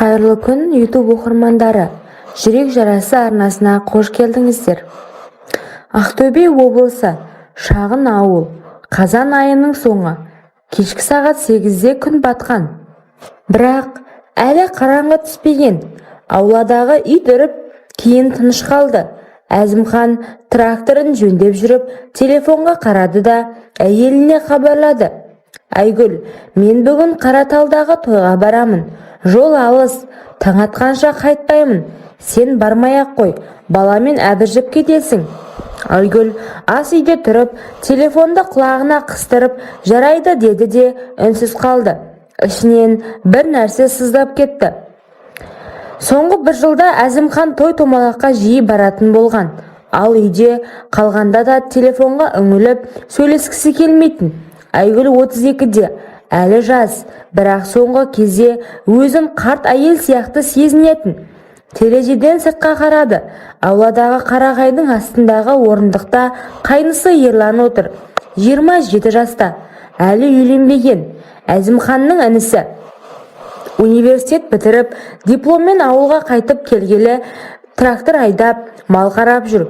Қайырлы күн YouTube оқырмандары, жүрек жарасы арнасына қош келдіңіздер. Ақтөбе облысы, шағын ауыл, қазан айының соңы, кешкі сағат 8-де күн батқан. Бірақ әлі қараңғы түспеген, ауладағы ит үріп, кейін тыныш қалды. Әзімхан тракторын жөндеп жүріп, телефонға қарады да әйеліне хабарлады. Айгүл, мен бүгін Қараталдағы тойға барамын. Жол алыс, таң атқанша қайтпаймын. Сен бармай-ақ қой, баламен әбіржіп кетесің. Айгүл ас үйде тұрып, телефонды құлағына қыстырып, жарайды деді де үнсіз қалды. Ішінен бір нәрсе сыздап кетті. Соңғы бір жылда Әзімхан той-томалаққа жиі баратын болған. Ал үйде қалғанда да телефонға үңіліп сөйлескісі келмейтін. Айгүл 32-де, әлі жас, бірақ соңғы кезде өзін қарт әйел сияқты сезінетін. Терезеден сыртқа қарады. Ауладағы қарағайдың астындағы орындықта қайнысы Ерлан отыр. 27 жаста, әлі үйленбеген. Әзімханның інісі. Университет бітіріп, дипломмен ауылға қайтып келгелі, трактор айдап, мал қарап жүр.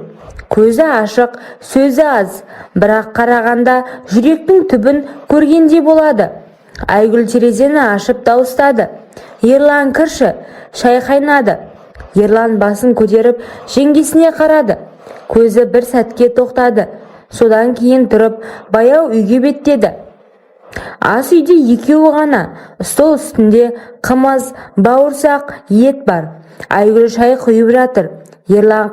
Көзі ашық, сөзі аз, бірақ қарағанда жүректің түбін көргендей болады. Айгүл терезені ашып дауыстады. Ерлан, кірші, шай қайнады. Ерлан басын көтеріп, жеңгесіне қарады. Көзі бір сәтке тоқтады. Содан кейін тұрып, баяу үйге беттеді. Ас үйде екеуі ғана. Стол үстінде қымыз, бауырсақ, ет бар. Айгүл шай құйып жатыр. Ерлан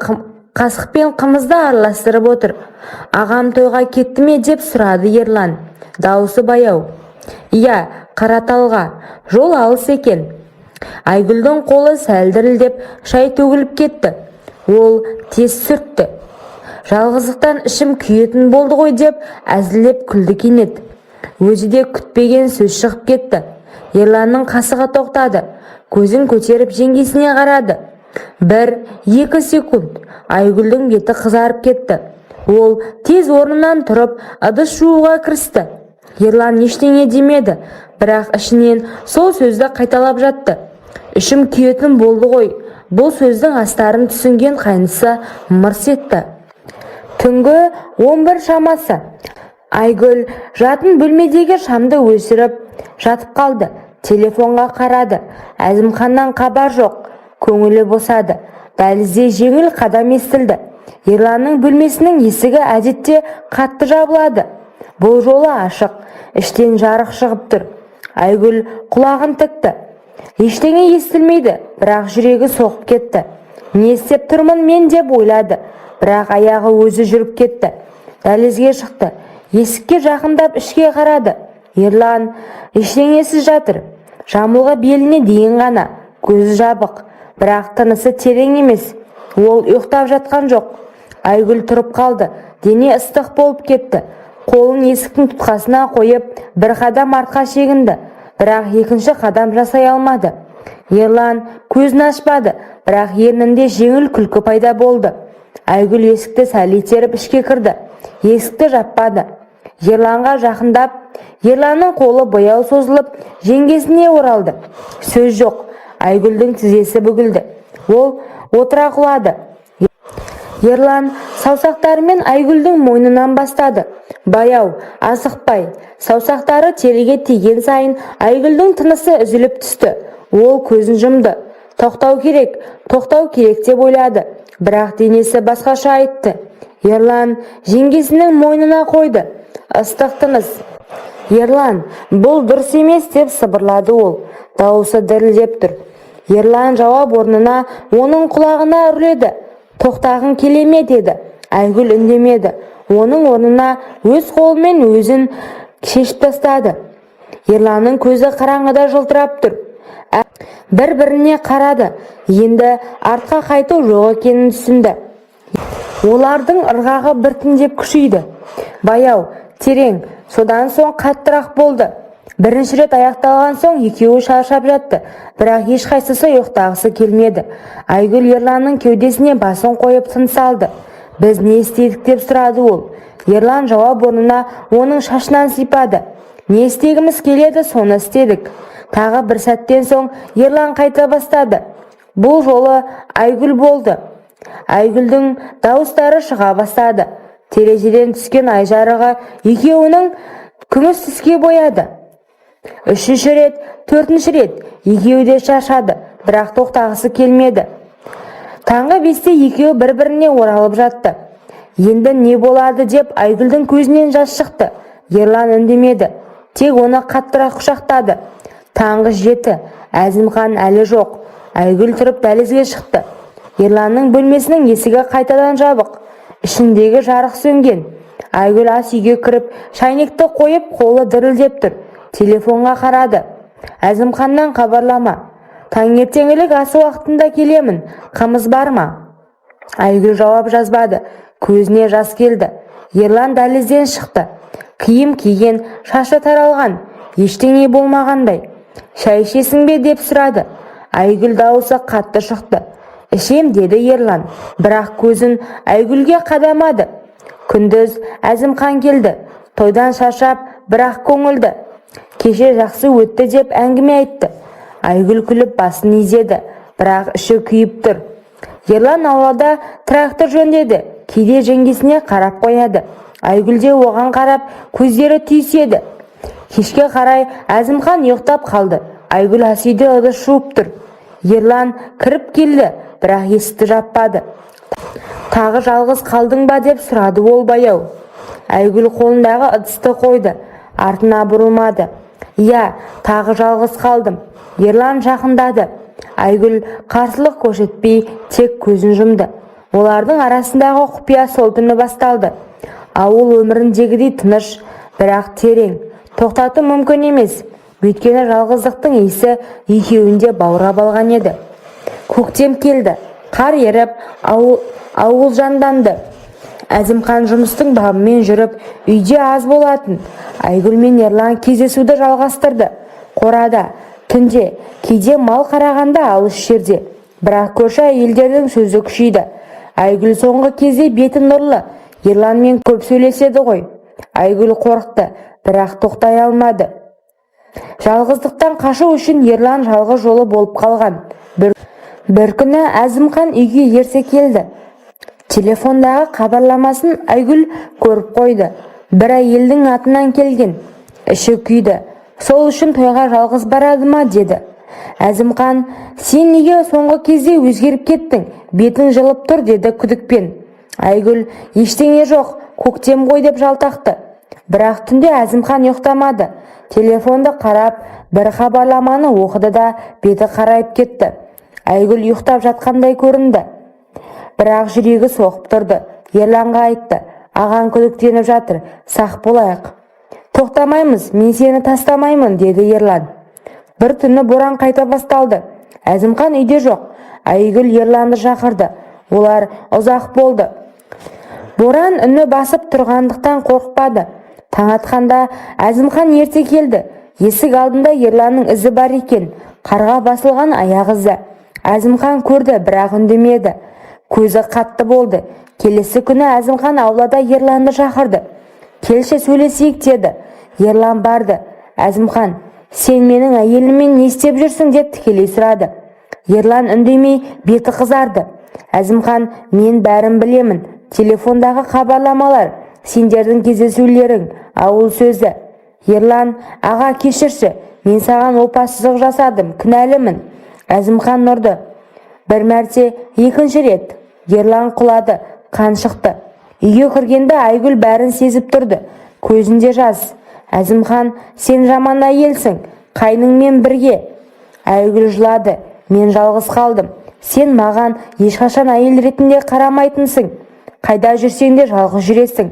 қасықпен қымызды араластырып отыр. Ағам тойға кетті ме деп сұрады Ерлан. Дауысы баяу. Иә, Қараталға. Жол алыс екен. Айгүлдің қолы сәл дірілдеп шай төгіліп кетті. Ол тез сүртті. Жалғыздықтан ішім күйетін болды ғой деп әзілдеп күлді кенет. Өзі де күтпеген сөз шығып кетті. Ерланның қасығы тоқтады. Көзін көтеріп жеңгесіне қарады. 1-2 секунд. Айгүлдің беті қызарып кетті. Ол тез орнынан тұрып, ыдыс жууға кірісті. Ерлан ештеңе демеді, бірақ ішінен сол сөзді қайталап жатты. Ішім күйетін болды ғой. Бұл сөздің астарын түсінген қайнысы мырс етті. Түнгі 11 шамасы. Айгүл жатын бөлмедегі шамды өшіріп жатып қалды. Телефонға қарады. Әзімханнан хабар жоқ. Көңілі босады. Дәлізде жеңіл қадам естілді. Ерланның бөлмесінің есігі әдетте қатты жабылады. Бұл жолы ашық. Іштен жарық шығып тұр. Айгүл құлағын тікті. Ештеңе естілмейді, бірақ жүрегі соғып кетті. Не істеп тұрмын мен деп ойлады, бірақ аяғы өзі жүріп кетті. Дәлізге шықты. Есікке жақындап ішке қарады. Ерлан ештеңесіз жатыр. Жамылғы беліне дейін ғана. Көзі жабық, бірақ тынысы терең емес. Ол ұйықтап жатқан жоқ. Айгүл тұрып қалды. Дене ыстық болып кетті. Қолын есіктің тұтқасына қойып, бір қадам артқа шегінді. Бірақ екінші қадам жасай алмады. Ерлан көзін ашпады, бірақ ернінде жеңіл күлкі пайда болды. Айгүл есікті сәл итеріп ішке кірді. Есікті жаппады. Ерланға жақындап, Ерланның қолы баяу созылып, жеңгесіне оралды. Сөз жоқ. Айгүлдің тізесі бүгілді. Ол отыра құлады. Ерлан саусақтарымен Айгүлдің мойнынан бастады. Баяу, асықпай. Саусақтары теріге тиген сайын Айгүлдің тынысы үзіліп түсті. Ол көзін жұмды. Тоқтау керек деп ойлады. Бірақ денесі басқаша айтты. Ерлан жеңгесінің мойнына қойды. Ыстық тыныс. Ерлан, бұл дұрыс емес деп сыбырлады ол. Дауысы дірілдеп тұр. Ерлан жауап орнына оның құлағына үрледі. Тоқтағың келе ме деді. Айгүл үндемеді. Оның орнына өз қолымен өзін шешіп тастады. Ерланның көзі қараңғыда жылтырап тұр. Бір-біріне қарады. Енді артқа қайту жоқ екенін түсінді. Олардың ырғағы біртіндеп күшейді. Баяу, терең, содан соң қаттырақ болды. Бірінші рет аяқталған соң екеуі шаршап жатты, бірақ ешқайсысы ұйықтағысы келмеді. Айгүл Ерланның кеудесіне басын қойып тыныс алды. Біз не істедік деп сұрады ол. Ерлан жауап орнына оның шашынан сипады. Не істегіміз келеді, соны істедік. Тағы бір сәттен соң Ерлан қайта бастады. Бұл жолы Айгүл болды. Айгүлдің дауыстары шыға бастады. Терезеден түскен ай жарығы екеуінің күміс түске бояды. Үшінші рет, төртінші рет екеуі де шаршады, бірақ тоқтағысы келмеді. Таңғы 5-те екеуі бір-біріне оралып жатты. Енді не болады деп Айгүлдің көзінен жас шықты. Ерлан үндемеді, тек оны қаттырақ құшақтады. Таңғы 7, Әзімхан әлі жоқ. Айгүл тұрып дәлізге шықты. Ерланның бөлмесінің есігі қайтадан жабық. Ішіндегі жарық сөнген. Айгүл ас үйге кіріп, шайнекті қойып, қолы дірілдеп тұр. Телефонға қарады. Әзімханнан хабарлама. Таңертеңгілік асы уақытында келемін. Қымыз бар ма? Айгүл жауап жазбады. Көзіне жас келді. Ерлан дәлізден шықты. Киім киген, шашы таралған, ештеңе болмағандай. Шай ішесің бе деп сұрады. Айгүл дауысы қатты шықты. Ішем деді Ерлан, бірақ көзін Айгүлге қадамады. Күндіз Әзімхан келді. Тойдан шаршап, бірақ көңілді. Кеше жақсы өтті деп әңгіме айтты. Айгүл күліп басын изеді, бірақ іші күйіп тұр. Ерлан аулада трактор жөндеді. Кейде жеңгесіне қарап қояды. Айгүл де оған қарап, көздері түйіседі. Кешке қарай Әзімхан ұйықтап қалды. Айгүл ас үйде ыдыс жуып тұр. Ерлан кіріп келді, бірақ есікті жаппады. Тағы жалғыз қалдың ба деп сұрады ол баяу. Айгүл қолындағы ыдысты қойды, артына бұрылмады. Иә, тағы жалғыз қалдым. Ерлан жақындады. Айгүл қарсылық көрсетпей тек көзін жұмды. Олардың арасындағы құпия сол түні басталды. Ауыл өміріндегідей тыныш, бірақ терең. Тоқтату мүмкін емес. Өйткені жалғыздықтың иісі екеуінде баурап алған еді. Көктем келді. Қар еріп, ауыл жанданды. Әзімхан жұмыстың бабымен жүріп, үйде аз болатын. Айгүл мен Ерлан кездесуді жалғастырды. Қорада, түнде, кейде мал қарағанда алыс жерде. Бірақ көрші әйелдердің сөзі күшейді. Айгүл соңғы кезде беті нұрлы. Ерланмен көп сөйлеседі ғой. Айгүл қорықты, бірақ тоқтай алмады. Жалғыздықтан қашу үшін Ерлан жалғыз жолы болып қалған. Бір күні Әзімхан үйге ерте келді. Телефондағы хабарламасын Айгүл көріп қойды. Бір әйелдің атынан келген. Іші күйді. Сол үшін тойға жалғыз барады ма деді. Әзімхан, сен неге соңғы кезде өзгеріп кеттің? Бетің жылып тұр деді күдікпен. Айгүл, ештеңе жоқ, көктем ғой деп жалтақты. Бірақ түнде Әзімхан ұйықтамады. Телефонды қарап, бір хабарламаны оқыды да беті қарайып кетті. Айгүл ұйықтап жатқандай көрінді. Бірақ жүрегі соғып тұрды. Ерланға айтты, аған күдіктеніп жатыр, сақ болайық. Тоқтамаймыз, мен сені тастамаймын, деді Ерлан. Бір түні боран қайта басталды. Әзімхан үйде жоқ. Айгүл Ерланды шақырды. Олар ұзақ болды. Боран үні басып тұрғандықтан қорқпады. Таң атқанда Әзімхан ерте келді. Есік алдында Ерланның ізі бар екен. Қарға басылған аяқ ізі. Әзімхан көрді, бірақ үндемеді. Көзі қатты болды. Келесі күні Әзімхан аулада Ерланды шақырды. Келші сөйлесейік деді. Ерлан барды. Әзімхан, сен менің әйеліммен не істеп жүрсің деп тікелей сұрады. Ерлан үндемей беті қызарды. Әзімхан, мен бәрін білемін. Телефондағы хабарламалар, сендердің кездесулерің, ауыл сөзі. Ерлан, аға кешірші, мен саған опасыздық жасадым, кінәлімін. Әзімхан ұрды. Бір мәрте, екінші рет. Ерлан құлады, қан шықты. Үйге кіргенде Айгүл бәрін сезіп тұрды. Көзінде жас. Әзімхан, сен жаман әйелсің, қайныңмен бірге. Айгүл жылады. Мен жалғыз қалдым. Сен маған ешқашан әйел ретінде қарамайтынсың. Қайда жүрсең де жалғыз жүресің.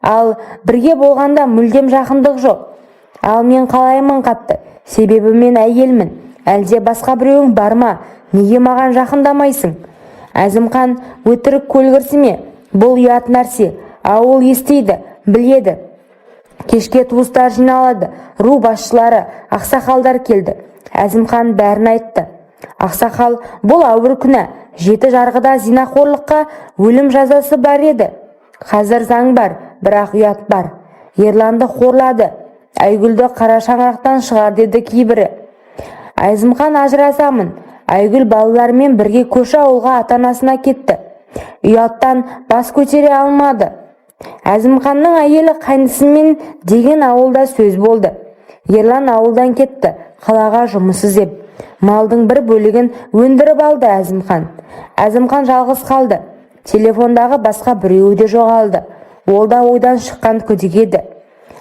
Ал бірге болғанда мүлдем жақындық жоқ. Ал мен қалаймын қатты. Себебі мен әйелмін. Әлде басқа біреуің бар ма? Неге маған жақындамайсың? Әзімхан, өтірік көлгірсіме. Бұл ұят нәрсе. Ауыл естиді, біледі. Кешке туыстар жиналады. Ру басшылары, ақсақалдар келді. Әзімхан бәрін айтты. Ақсақал, бұл ауыр күнә. 7 жарғыда зинақорлыққа өлім жазасы бар еді. Қазір заң бар, бірақ ұят бар. Ерланды қорлады. Айгүлді қара шаңырақтан шығар деді кейбірі. Әзімхан ажырасамын. Айгүл балалармен бірге көрші ауылға ата-анасына кетті. Ұяттан бас көтере алмады. Әзімханның әйелі қайнысымен деген ауылда сөз болды. Ерлан ауылдан кетті, қалаға жұмыс іздеп. Малдың бір бөлігін өндіріп алды Әзімхан. Әзімхан жалғыз қалды. Телефондағы басқа біреуі де жоғалды. Ол да ойдан шыққан күдік еді.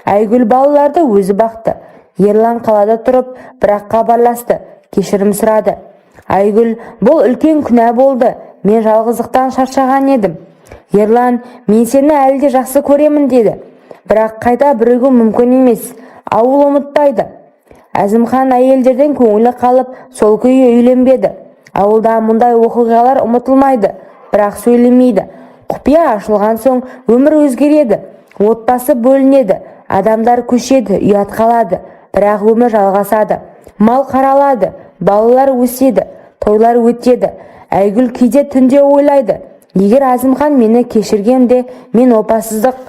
Айгүл балаларды өзі бақты. Ерлан қалада тұрып, бірақ хабарласты, кешірім сұрады. Айгүл, бұл үлкен күнә болды. Мен жалғыздықтан шаршаған едім. Ерлан, мен сені әлі де жақсы көремін деді. Бірақ қайта бірігу мүмкін емес. Ауыл ұмытпайды. Әзімхан әйелдерден көңілі қалып, сол күйі үйленбеді. Ауылда мұндай оқиғалар ұмытылмайды, бірақ сөйлемейді. Құпия ашылған соң өмір өзгереді. Отбасы бөлінеді, адамдар көшеді, ұят қалады, бірақ өмір жалғасады. Мал қаралады, балалар өседі, тойлар өтеді. Айгүл кейде түнде ойлайды. Егер Әзімхан мені кешіргенде, мен опасыздық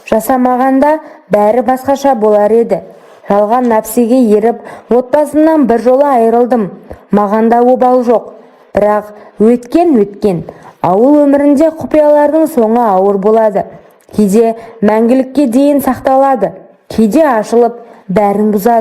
жасамағанда бәрі басқаша болар еді. Жалған нәпсіге еріп, отбасымнан бір жолы айырылдым. Мағанда обал жоқ. Бірақ өткен. Ауыл өмірінде құпиялардың соңы ауыр болады. Кейде мәңгілікке дейін сақталады, кейде ашылып бәрін бұзады.